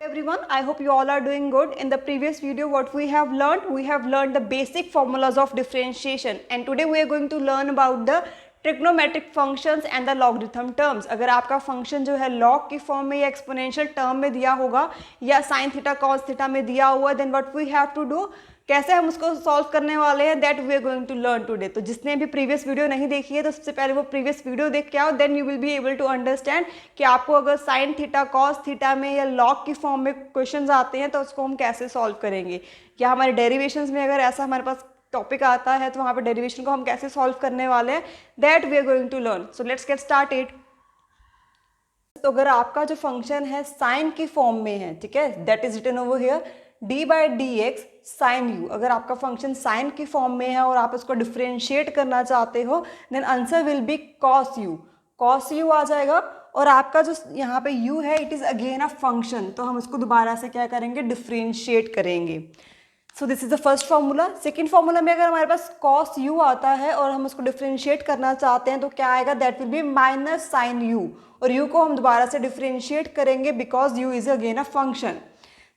Everyone, I hope you all are doing good. In the previous video what we have learned the basic formulas of differentiation, and today we are going to learn about the trigonometric functions and the logarithm terms. अगर आपका function जो है log की form में या exponential term में दिया होगा या साइन थीटा कॉस थीटा में दिया हुआ, then what we have to do, कैसे हम उसको सॉल्व करने वाले हैं, that we are going to learn today. तो जिसने भी प्रीवियस वीडियो नहीं देखी है तो सबसे पहले वो प्रीवियस वीडियो देख के आओ, then you will be able to understand कि आपको अगर साइन थीटा कॉस थीटा में या लॉग की फॉर्म में क्वेश्चंस आते हैं तो उसको हम कैसे सॉल्व करेंगे, या हमारे डेरिवेशंस में अगर ऐसा हमारे पास टॉपिक आता है तो वहाँ पे डेरिवेशन को हम कैसे सॉल्व करने वाले हैं, that we are going to learn. So let's get started. तो अगर आपका जो फंक्शन है साइन की फॉर्म में है, ठीक है, that is written over here d by d x sine u. अगर आपका फंक्शन साइन की फॉर्म में है और आप उसको डिफ्रेंशिएट करना चाहते हो, then answer will be cos u. Cos u आ जाएगा, और आपका जो यहाँ पे u है it is again a function, तो हम उसको दोबारा से क्या करेंगे, डिफ्रेंशिएट करेंगे। So this is the first formula. Second formula में अगर हमारे पास कॉस यू आता है और हम उसको डिफ्रेंशिएट करना चाहते हैं तो क्या आएगा, that will be minus sine u, और u को हम दोबारा से डिफ्रेंशिएट करेंगे because u is again a function.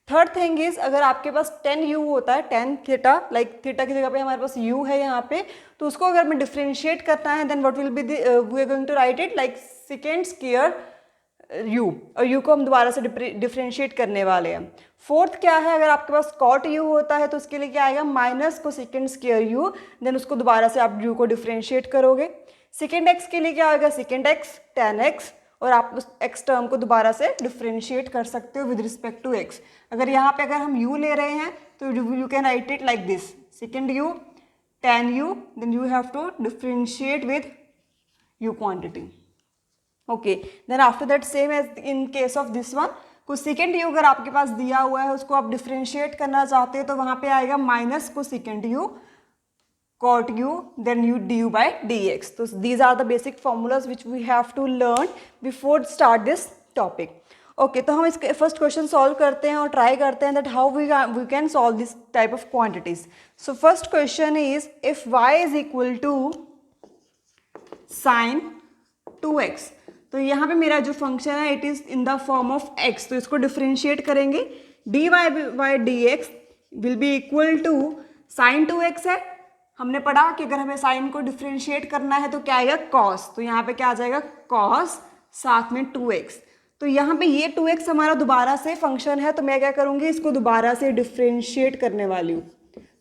Third thing is, अगर आपके पास टेन यू होता है, टेन थीटा, लाइक थीटा की जगह पे हमारे पास u है यहाँ पे, तो उसको अगर हमें डिफ्रेंशिएट करना है then what will be we are going to write it like second square u, और u को हम दोबारा से डिफ्रेंशिएट करने वाले हैं। फोर्थ क्या है, अगर आपके पास कॉट u होता है तो उसके लिए क्या आएगा, माइनस को सेकेंड स्क्वायर u, देन उसको दोबारा से आप u को डिफ्रेंशिएट करोगे। सेकेंड x के लिए क्या आएगा, सेकेंड x tan x, और आप उस x टर्म को दोबारा से डिफ्रेंशिएट कर सकते हो विद रिस्पेक्ट टू x। अगर यहाँ पे अगर हम u ले रहे हैं तो you can write it like this, second u tan u, then you have to differentiate with u quantity. Okay, then after that same as in case of this one, कुछ सेकेंड यू अगर आपके पास दिया हुआ है उसको आप differentiate करना चाहते हो तो वहाँ पे आएगा माइनस को second you cot u, then you du by dx. So these are the basic formulas which we have to learn before start this topic. Okay, तो हम इसके फर्स्ट क्वेश्चन सॉल्व करते हैं और ट्राई करते हैं that how we can solve this type of quantities. So first question is, if y is equal to sin 2x, तो यहाँ पे मेरा जो फंक्शन है it is in the form of x, तो इसको डिफ्रेंशिएट करेंगे, dy by dx will be equal to sin 2x है। हमने पढ़ा कि अगर हमें साइन को डिफ्रेंशिएट करना है तो क्या आएगा, कॉस, तो यहाँ पे क्या आ जाएगा, कॉस साथ में 2x। तो यहाँ पे ये 2x हमारा दोबारा से फंक्शन है, तो मैं क्या करूँगी, इसको दोबारा से डिफ्रेंशिएट करने वाली हूँ।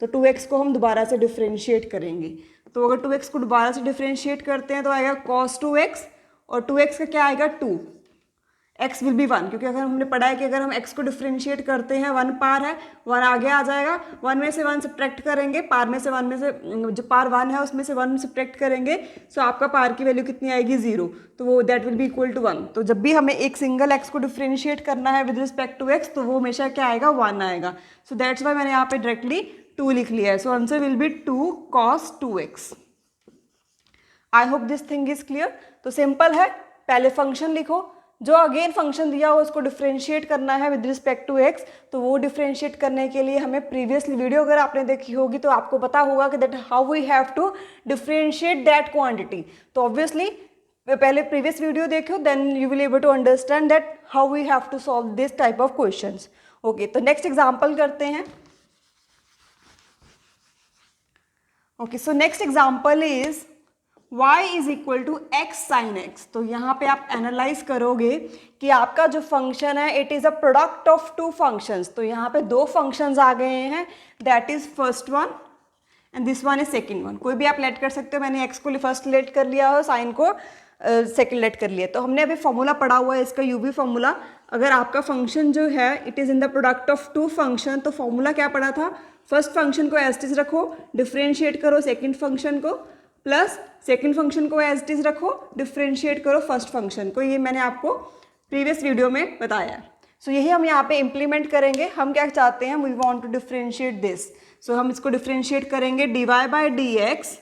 तो 2x को हम दोबारा से डिफ्रेंशिएट करेंगे, तो अगर 2x को दोबारा से डिफ्रेंशिएट करते हैं तो आएगा cos 2x, और 2x का क्या आएगा 2, x विल बी 1, क्योंकि अगर हमने पढ़ा है कि अगर हम x को डिफ्रेंशिएट करते हैं 1 पार है, 1 आगे आ जाएगा, 1 में से 1 सब्ट्रैक्ट करेंगे, पार में से 1 में से जो पार 1 है उसमें से 1 सब्ट्रैक्ट करेंगे, सो आपका पार की वैल्यू कितनी आएगी, 0, तो वो that will be equal to 1। तो जब भी हमें एक सिंगल x को डिफ्रेंशिएट करना है विद रिस्पेक्ट टू x तो वो हमेशा क्या आएगा, 1 आएगा। सो दैट्स वाई मैंने यहाँ पे डायरेक्टली 2 लिख लिया है। सो answer will B 2 cos 2x। I hope this thing is clear. तो सिंपल है, पहले फंक्शन लिखो, जो अगेन फंक्शन दिया हो उसको डिफ्रेंशिएट करना है विद रिस्पेक्ट टू x, तो वो डिफ्रेंशिएट करने के लिए हमें प्रीवियसली वीडियो अगर आपने देखी होगी तो आपको पता होगा कि that how we have to differentiate that quantity. तो ऑब्वियसली पहले प्रीवियस वीडियो देखो, then you will able to understand that how we have to solve this type of questions. Okay, तो नेक्स्ट एग्जाम्पल करते हैं। Okay, so next example is y is equal to x sine x। तो यहाँ पे आप analyse करोगे कि आपका जो फंक्शन है it is a product of 2 functions. तो यहाँ पे 2 फंक्शंस आ गए हैं, that is first one and this one is second one. कोई भी आप लेट कर सकते हो, मैंने x को फर्स्ट लेट कर लिया और साइन को सेकंड लेट कर लिया। तो हमने अभी फॉर्मूला पढ़ा हुआ है इसका u v फॉर्मूला। अगर आपका फंक्शन जो है it is in the product of 2 function, तो फॉर्मूला क्या पढ़ा था, फर्स्ट फंक्शन को एज इट इज रखो, डिफ्रेंशिएट करो सेकेंड फंक्शन को, प्लस सेकेंड फंक्शन को एज इट इज रखो, डिफ्रेंशिएट करो फर्स्ट फंक्शन को। ये मैंने आपको प्रीवियस वीडियो में बताया। सो यही हम यहाँ पे इम्प्लीमेंट करेंगे। हम क्या चाहते हैं, we want to differentiate this, so हम इसको डिफ्रेंशिएट करेंगे dy बाई dx।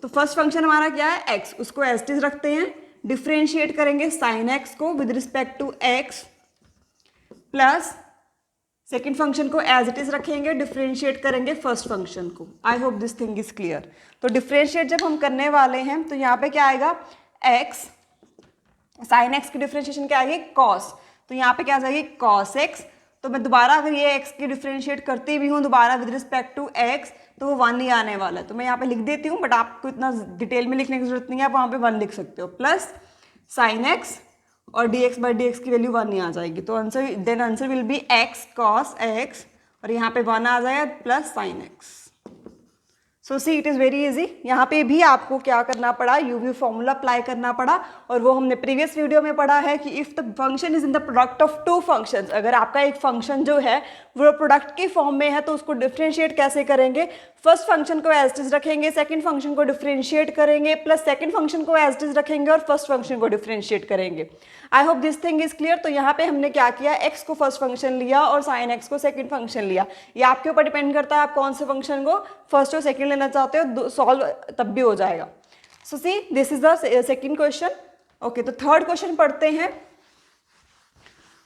तो फर्स्ट फंक्शन हमारा क्या है, x, उसको एज इट इज रखते हैं, डिफ्रेंशिएट करेंगे साइन x को with respect to x, plus second function को एज इट इज रखेंगे, डिफ्रेंशिएट करेंगे फर्स्ट फंक्शन को। I hope this thing is clear. तो डिफ्रेंशिएट जब हम करने वाले हैं तो यहाँ पे क्या आएगा, x साइन x की डिफ्रेंशिएशन क्या आएगी, cos, तो यहाँ पे क्या आ जाएगी cos x तो मैं दोबारा अगर ये x की डिफ्रेंशिएट करती भी हूँ दोबारा विद रिस्पेक्ट टू x तो वो 1 ही आने वाला है। तो मैं यहाँ पे लिख देती हूँ, बट आपको इतना डिटेल में लिखने की जरूरत नहीं है, आप वहाँ पे 1 लिख सकते हो, प्लस साइन x और dx बाई dx की वैल्यू 1 ही आ जाएगी। तो answer will B x cos x और यहाँ पे 1 आ जाएगा plus sign x। So see it is very easy. यहाँ पे भी आपको क्या करना पड़ा, यूवी फॉर्मूला अप्लाई करना पड़ा, और वो हमने प्रीवियस वीडियो में पढ़ा है कि if the function is in the product of two functions, अगर आपका एक फंक्शन जो है वो प्रोडक्ट की फॉर्म में है तो उसको डिफ्रेंशिएट कैसे करेंगे, फर्स्ट फंक्शन को एज इट इज रखेंगे, सेकंड फंक्शन को डिफ्रेंशिएट करेंगे, प्लस सेकंड फंक्शन को एज इट इज रखेंगे और फर्स्ट फंक्शन को डिफ्रेंशिएट करेंगे। आई hope this thing is clear. तो यहाँ पे हमने क्या किया, x को फर्स्ट फंक्शन लिया और साइन x को सेकंड फंक्शन लिया। ये आपके ऊपर डिपेंड करता है आप कौन से फंक्शन को फर्स्ट और सेकंड लेना चाहते हो, सॉल्व तब भी हो जाएगा। So see this is the second question. Okay, तो थर्ड क्वेश्चन पढ़ते हैं।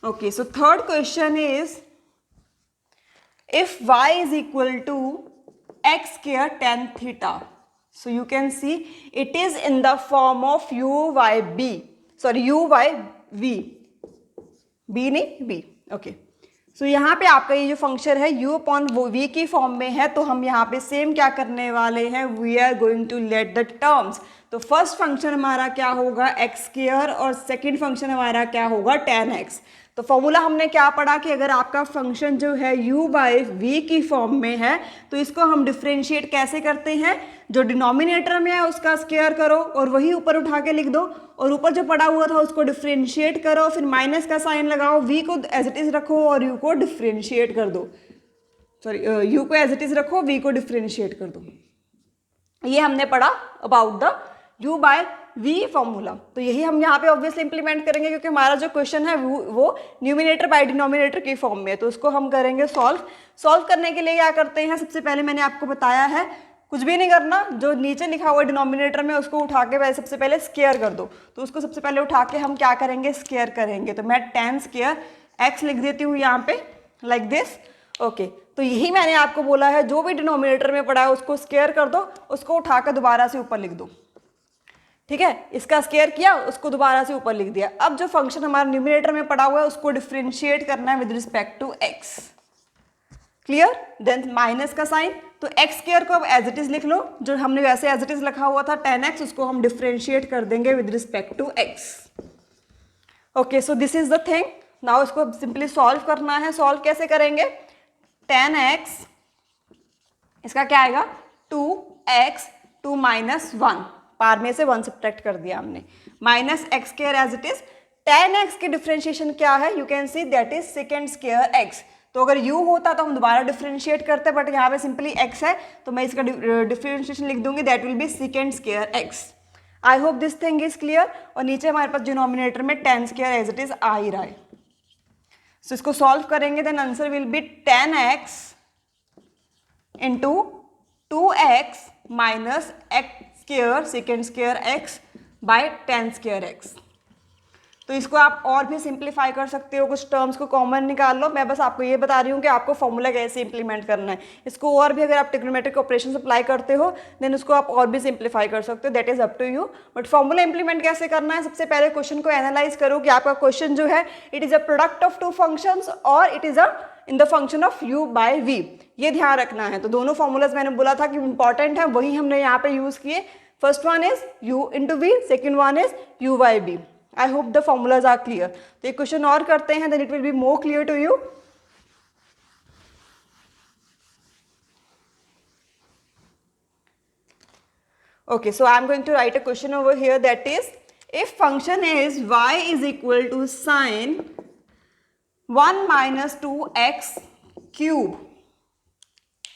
Okay, so third question is if y is equal to x square tan theta, so you can see it is in the form of u y b, sorry u y v, b नहीं b। Okay, so यहाँ पे आपका ये जो function है u upon v की form में है, तो हम यहाँ पे सेम क्या करने वाले हैं, we are going to let the terms. तो फर्स्ट फंक्शन हमारा क्या होगा x स्क्वायर और सेकंड फंक्शन हमारा क्या होगा tan x। तो फॉर्मूला हमने क्या पढ़ा कि अगर आपका फंक्शन जो है u बाई वी की फॉर्म में है तो इसको हम डिफ्रेंशिएट कैसे करते हैं, जो डिनोमिनेटर में है उसका स्क्वायर करो और वही ऊपर उठा के लिख दो, और ऊपर जो पड़ा हुआ था उसको डिफ्रेंशिएट करो, फिर माइनस का साइन लगाओ, v को एज इट इज रखो और u को डिफ्रेंशिएट कर दो, सॉरी u को एज इट इज रखो, v को डिफ्रेंशिएट कर दो। ये हमने पढ़ा about the u by v formula. तो यही हम यहाँ पे ऑब्वियसली इंप्लीमेंट करेंगे क्योंकि हमारा जो क्वेश्चन है वो न्यूमिनेटर बाय डिनोमिनेटर की फॉर्म में है, तो उसको हम करेंगे सॉल्व करने के लिए क्या करते हैं, सबसे पहले मैंने आपको बताया है कुछ भी नहीं करना, जो नीचे लिखा हुआ डिनोमिनेटर में उसको उठा के वैसे सबसे पहले स्क्वायर कर दो। तो उसको सबसे पहले उठा के हम क्या करेंगे, स्क्वायर करेंगे। तो मैं tan स्क्वायर x लिख देती हूँ यहाँ पे लाइक दिस। ओके, तो यही मैंने आपको बोला है, जो भी डिनोमिनेटर में पड़ा है उसको स्क्वायर कर दो, उसको उठा कर दोबारा से ऊपर लिख दो। ठीक है, इसका स्क्वायर किया, उसको दोबारा से ऊपर लिख दिया। अब जो फंक्शन हमारा न्यूमिनेटर में पड़ा हुआ है उसको डिफरेंशिएट करना है with respect to x। Clear? Then minus का साइन, तो x स्क्वायर को अब एज इट इज लिख लो, जो हमने वैसे एज इट इज लिखा हुआ था tan x, उसको हम डिफरेंशिएट कर देंगे with respect to x। Okay, so this is the thing. Now इसको सिंपली सॉल्व करना है। सॉल्व कैसे करेंगे, tan x इसका क्या आएगा 2x 2 माइनस 1, पार में से 1 सब्ट्रैक्ट कर दिया हमने, minus x square as it is. tan x की डिफरेंशिएशन क्या है, you can see that is second square x। तो अगर u होता तो हम दोबारा डिफरेंशिएट करते, बट यहाँ पे सिंपली x है तो मैं इसका डिफरेंशिएशन लिख दूंगी, that will be second square x। I hope this thing is clear. और नीचे हमारे पास डिनोमिनेटर में tan square as it is आ ही रहा है। सो इसको सॉल्व करेंगे, then answer will be tan x into 2x minus x square second square x by tan square x। तो इसको आप और भी सिंप्लीफाई कर सकते हो, कुछ टर्म्स को कॉमन निकाल लो। मैं बस आपको ये बता रही हूँ कि आपको फॉर्मूला कैसे इंप्लीमेंट करना है। इसको और भी अगर आप ट्रिग्नोमेट्रिक ऑपरेशन अप्लाई करते हो देन उसको आप और भी सिंप्लीफाई कर सकते हो, that is up to you. But formula implement कैसे करना है, सबसे पहले क्वेश्चन को एनालाइज करो कि आपका क्वेश्चन जो है it is a product of two functions और it is a in the function of u by v, ये ध्यान रखना है। तो दोनों फॉर्मूलाज मैंने बोला था कि इंपॉर्टेंट है, वही हमने यहाँ पे यूज किए। First one is u into v, second one is u by v। I hope the formulas are clear. तो एक क्वेश्चन और करते हैं, then it will be more clear to you. Okay, so I am going to write a question over here, that is, if function is y is equal to sine 1 minus 2x cube।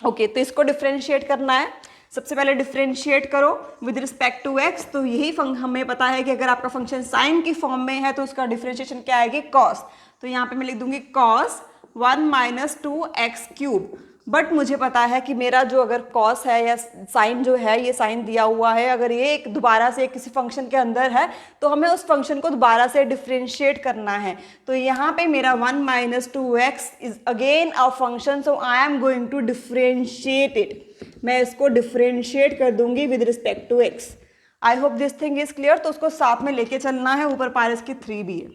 Okay, तो इसको differentiate करना है। सबसे पहले differentiate करो with respect to x। तो यही हमें पता है कि अगर आपका फंक्शन साइन की फॉर्म में है तो उसका डिफरेंशिएशन क्या आएगी, cos। तो यहाँ पे मैं लिख दूंगी cos 1 minus 2x cube. But मुझे पता है कि मेरा जो अगर cos है या साइन जो है, ये साइन दिया हुआ है, अगर ये एक दोबारा से किसी फंक्शन के अंदर है तो हमें उस फंक्शन को दोबारा से डिफरेंशिएट करना है। तो यहाँ पे मेरा 1 minus 2x is again a function, so I am going to differentiate it. मैं इसको डिफरेंशिएट कर दूंगी with respect to x। I hope this thing is clear. तो उसको साथ में लेके चलना है, ऊपर पार इसकी 3 भी है।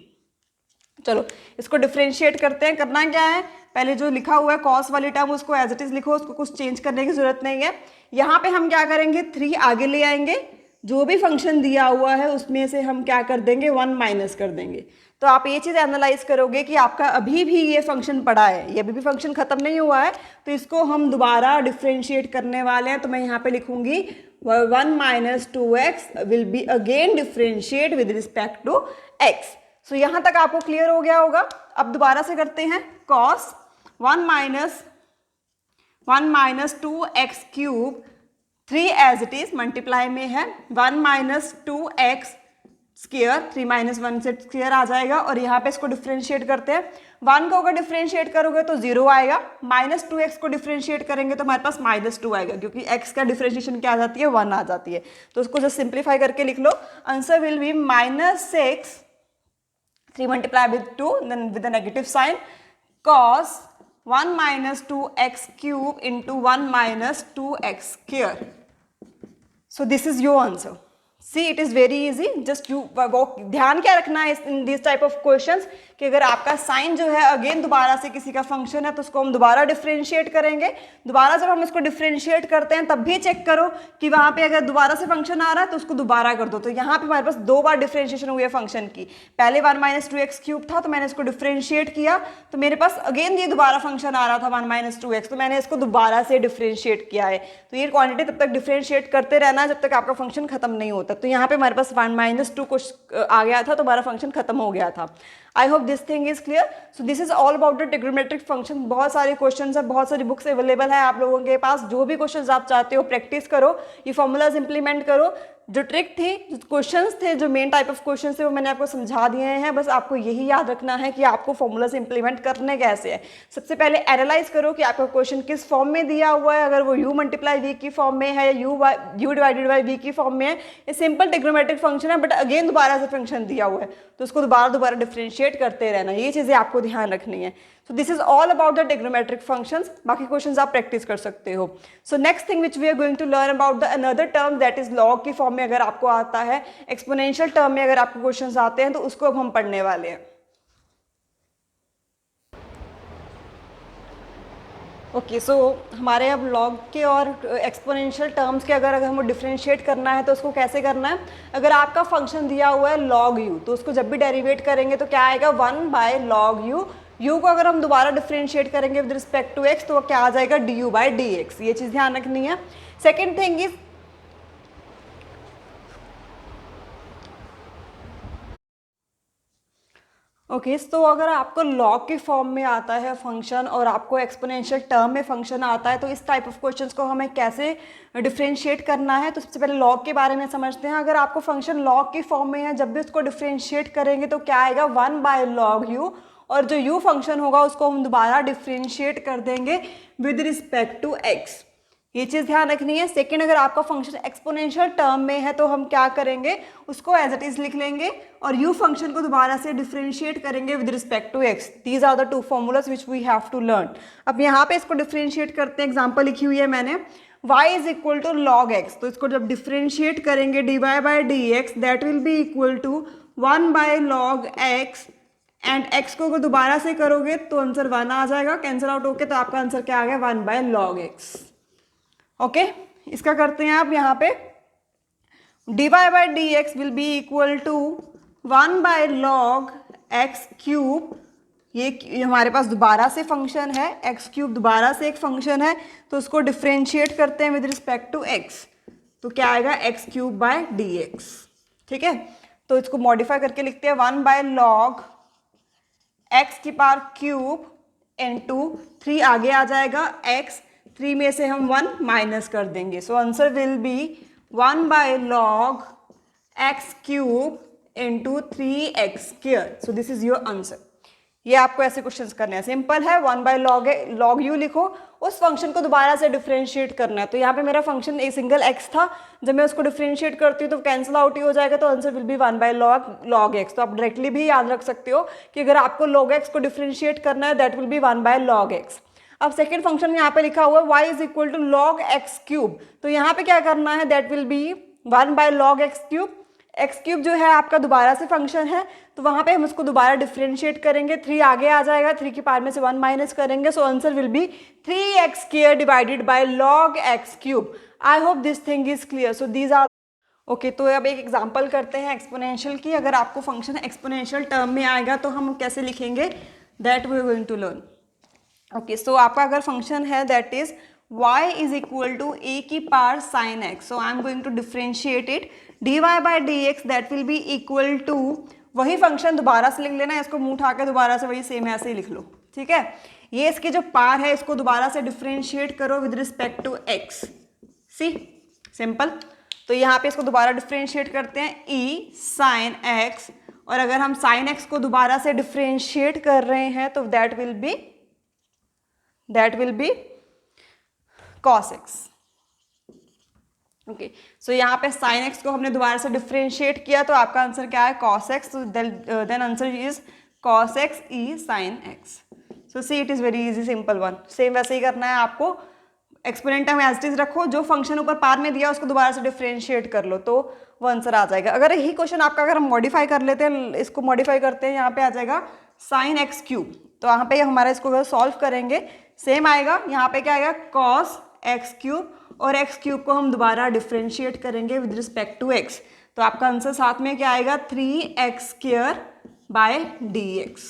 चलो इसको डिफ्रेंशिएट करते हैं। करना क्या है, पहले जो लिखा हुआ है कॉस वाली टर्म उसको एज इट इज लिखो, उसको कुछ चेंज करने की जरूरत नहीं है। यहाँ पे हम क्या करेंगे, 3 आगे ले आएंगे, जो भी फंक्शन दिया हुआ है उसमें से हम क्या कर देंगे, 1 माइनस कर देंगे। तो आप ये चीज़ एनालाइज करोगे कि आपका अभी भी ये फंक्शन पड़ा है, ये अभी भी फंक्शन खत्म नहीं हुआ है, तो इसको हम दोबारा डिफ्रेंशिएट करने वाले हैं। तो मैं यहाँ पे लिखूंगी 1 minus 2x will be again differentiate with respect to x। So यहाँ तक आपको क्लियर हो गया होगा। अब दोबारा से करते हैं, cos 1 minus 2x cube, 3 as it is multiply में है, 1 माइनस 2x स्क्वायर, 3 माइनस 1 से स्क्वायर आ जाएगा, और यहाँ पे इसको डिफ्रेंशिएट करते हैं। 1 को अगर डिफ्रेंशिएट करोगे तो 0 आएगा, माइनस 2x को डिफ्रेंशिएट करेंगे तो हमारे पास -2 आएगा, क्योंकि x का डिफ्रेंशिएशन क्या आ जाती है, 1 आ जाती है। तो उसको जस्ट सिंप्लीफाई करके लिख लो, answer will be -6, 3 multiply with 2 then with a negative sign, cos 1 minus 2x cube into 1 minus 2x square. So this is your answer. See, it is very easy. Just you ध्यान क्या रखना है in these type of questions कि अगर आपका sign जो है again दोबारा से किसी का फंक्शन है तो उसको हम दोबारा डिफ्रेंशिएट करेंगे। दोबारा जब हम इसको डिफ्रेंशिएट करते हैं तब भी चेक करो कि वहाँ पे अगर दोबारा से फंक्शन आ रहा है तो उसको दोबारा कर दो। तो यहाँ पे हमारे पास 2 बार डिफ्रेंशिएशन हुई है फंक्शन की। पहले 1 माइनस 2x क्यूब था तो मैंने इसको डिफ्रेंशिएट किया, तो मेरे पास अगेन ये दोबारा फंक्शन आ रहा था 1 माइनस 2x, तो मैंने इसको दोबारा से डिफ्रेंशिएट किया है। तो ये क्वांटिटी तब तक डिफ्रेंशिएट करते रहना जब तक आपका फंक्शन खत्म नहीं होता। तो यहाँ पे हमारे पास 1 माइनस 2 कुछ आ गया था तो हमारा फंक्शन खत्म हो गया था। आई hope this thing is clear. So this is all about the trigonometric function. बहुत सारे क्वेश्चंस है, बहुत सारी बुक्स अवेलेबल है आप लोगों के पास। जो भी क्वेश्चंस आप चाहते हो प्रैक्टिस करो, ये फॉर्मूलाज इंप्लीमेंट करो। जो ट्रिक थी, जो क्वेश्चंस थे, जो मेन टाइप ऑफ क्वेश्चंस थे वो मैंने आपको समझा दिए हैं। बस आपको यही याद रखना है कि आपको फॉर्मूलाज इंप्लीमेंट करने कैसे है। सबसे पहले एनालाइज करो कि आपका क्वेश्चन किस फॉर्म में दिया हुआ है। अगर वो u मल्टीप्लाई v की फॉर्म में है या u डिवाइडेड बाई v की फॉर्म में है, ये सिंपल ट्रिग्नोमेट्रिक फंक्शन है बट अगेन दोबारा से फंक्शन दिया हुआ है तो उसको दोबारा डिफ्रेंशिएट करते रहना, ये चीज़ें आपको ध्यान रखनी है। So this is all about the trigonometric functions. बाकी क्वेश्चंस आप प्रैक्टिस कर सकते हो। So next thing which we are going to learn about the another term that is log की फॉर्म में अगर आपको आता है, एक्सपोनेंशियल टर्म में अगर आपको क्वेश्चंस आते हैं तो उसको अब हम पढ़ने वाले हैं। ओके, सो हमारे अब लॉग के और एक्सपोनेंशियल टर्म्स के अगर हमें डिफ्रेंशिएट करना है तो उसको कैसे करना है। अगर आपका फंक्शन दिया हुआ है log u तो उसको जब भी डेरिवेट करेंगे तो क्या आएगा, 1 बाय log u। u को अगर हम दोबारा डिफ्रेंशिएट करेंगे विद रिस्पेक्ट टू x तो क्या आ जाएगा, du बाय dx। ये चीज़ ध्यान रखनी है। सेकेंड थिंग इज ओके, तो अगर आपको लॉग के फॉर्म में आता है फंक्शन और आपको एक्सपोनेंशियल टर्म में फंक्शन आता है तो इस टाइप ऑफ क्वेश्चंस को हमें कैसे डिफ्रेंशिएट करना है। तो सबसे पहले लॉग के बारे में समझते हैं। अगर आपको फंक्शन लॉग के फॉर्म में है, जब भी उसको डिफ्रेंशिएट करेंगे तो क्या आएगा, 1 बाय लॉग यू, और जो u फंक्शन होगा उसको हम दोबारा डिफ्रेंशिएट कर देंगे विद रिस्पेक्ट टू x। ये चीज़ ध्यान रखनी है। सेकेंड, अगर आपका फंक्शन एक्सपोनेंशियल टर्म में है तो हम क्या करेंगे, उसको एज इट इज लिख लेंगे और u फंक्शन को दोबारा से डिफ्रेंशिएट करेंगे with respect to x। These are the 2 formulas which we have to learn. अब यहाँ पे इसको डिफ्रेंशिएट करते हैं। एग्जाम्पल लिखी हुई है मैंने, y is equal to log x, तो इसको जब डिफ्रेंशिएट करेंगे dy by dx that will be equal to 1 by log x, and x को अगर दोबारा से करोगे तो आंसर 1 आ जाएगा, कैंसिल आउट होके, तो आपका आंसर क्या आ गया, 1 बाय लॉग x। ओके, इसका करते हैं आप यहाँ पे, dy by dx will be equal to 1 by log x cube. ये हमारे पास दोबारा से फंक्शन है, x क्यूब दोबारा से एक फंक्शन है, तो उसको डिफ्रेंशिएट करते हैं विद रिस्पेक्ट टू x, तो क्या आएगा, x क्यूब बाय dx। ठीक है, तो इसको मॉडिफाई करके लिखते हैं 1 बाय लॉग x की पावर क्यूब इनटू 3 आगे आ जाएगा x, 3 में से हम 1 माइनस कर देंगे, सो answer will be 1 by log x cube into 3x square. So this is your answer. ये आपको ऐसे क्वेश्चंस करने हैं, सिंपल है। 1 बाय लॉग यू लिखो, उस फंक्शन को दोबारा से डिफ्रेंशिएट करना है। तो यहाँ पे मेरा फंक्शन ए सिंगल x था, जब मैं उसको डिफ्रेंशिएट करती हूँ तो कैंसिल आउट ही हो जाएगा, तो answer will be 1 by log x। तो आप डायरेक्टली भी याद रख सकते हो कि अगर आपको log x को डिफ्रेंशिएट करना है that will be 1 by log x। अब सेकेंड फंक्शन यहाँ पे लिखा हुआ है y is equal to log x cube, तो यहाँ पे क्या करना है, that will be 1 by log x cube. X cube जो है आपका दोबारा से फंक्शन है, तो वहाँ पे हम उसको दोबारा डिफ्रेंशिएट करेंगे, 3 आगे आ जाएगा, 3 की पावर में से 1 माइनस करेंगे, so answer will be 3x² divided by log x cube. I hope this thing is clear. So these are okay. तो अब एक एग्जांपल करते हैं एक्सपोनेंशियल की। अगर आपको फंक्शन एक्सपोनेंशियल टर्म में आएगा तो हम कैसे लिखेंगे, that we are going to learn. Okay, so आपका अगर फंक्शन है that is y is equal to a की power sine x, so I am going to differentiate it, dy by dx that will be equal to, वही function दोबारा से लिख लेना, इसको मुंह उठा के दोबारा से वही सेम ऐसे ही लिख लो, ठीक है। ये इसकी जो पावर है इसको दोबारा से डिफ्रेंशिएट करो with respect to x, see simple. तो यहाँ पे इसको दोबारा डिफ्रेंशिएट करते हैं e साइन x, और अगर हम साइन x को दोबारा से डिफ्रेंशिएट कर रहे हैं तो that will be cos x। Okay, so यहाँ पे sin x को हमने दोबारा से डिफ्रेंशिएट किया तो आपका आंसर क्या है, cos x। तो then answer is cos x e sin x। So see it is very easy, simple one. Same वैसे ही करना है आपको, exponent term as it is रखो, जो फंक्शन ऊपर पार में दिया उसको दोबारा से डिफ्रेंशिएट कर लो तो वो आंसर आ जाएगा। अगर यही क्वेश्चन आपका अगर हम मॉडिफाई कर लेते हैं, इसको मॉडिफाई करते हैं, यहाँ पे आ जाएगा sin x क्यूब, तो यहाँ पे हमारा इसको सॉल्व करेंगे सेम आएगा। यहाँ पे क्या आएगा cos x क्यूब, और x क्यूब को हम दोबारा डिफ्रेंशिएट करेंगे विद रिस्पेक्ट टू x, तो आपका आंसर साथ में क्या आएगा, 3x² by dx।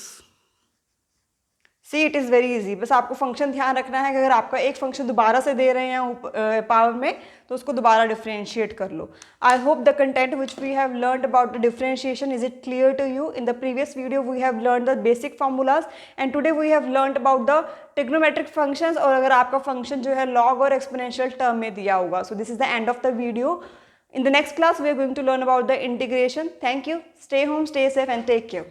See it is very easy. बस आपको फंक्शन ध्यान रखना है कि अगर आपका एक फंक्शन दोबारा से दे रहे हैं पावर में तो उसको दोबारा डिफ्रेंशिएट कर लो। I hope the content which we have learned about the differentiation is it clear to you. In the previous video we have learn the basic formulas and today we have learned about the trigonometric functions, और अगर आपका function जो है log और exponential term में दिया होगा। सो this is the end of the video. In the next class, we are going to learn about the integration. Thank you. Stay home, stay safe, and take care.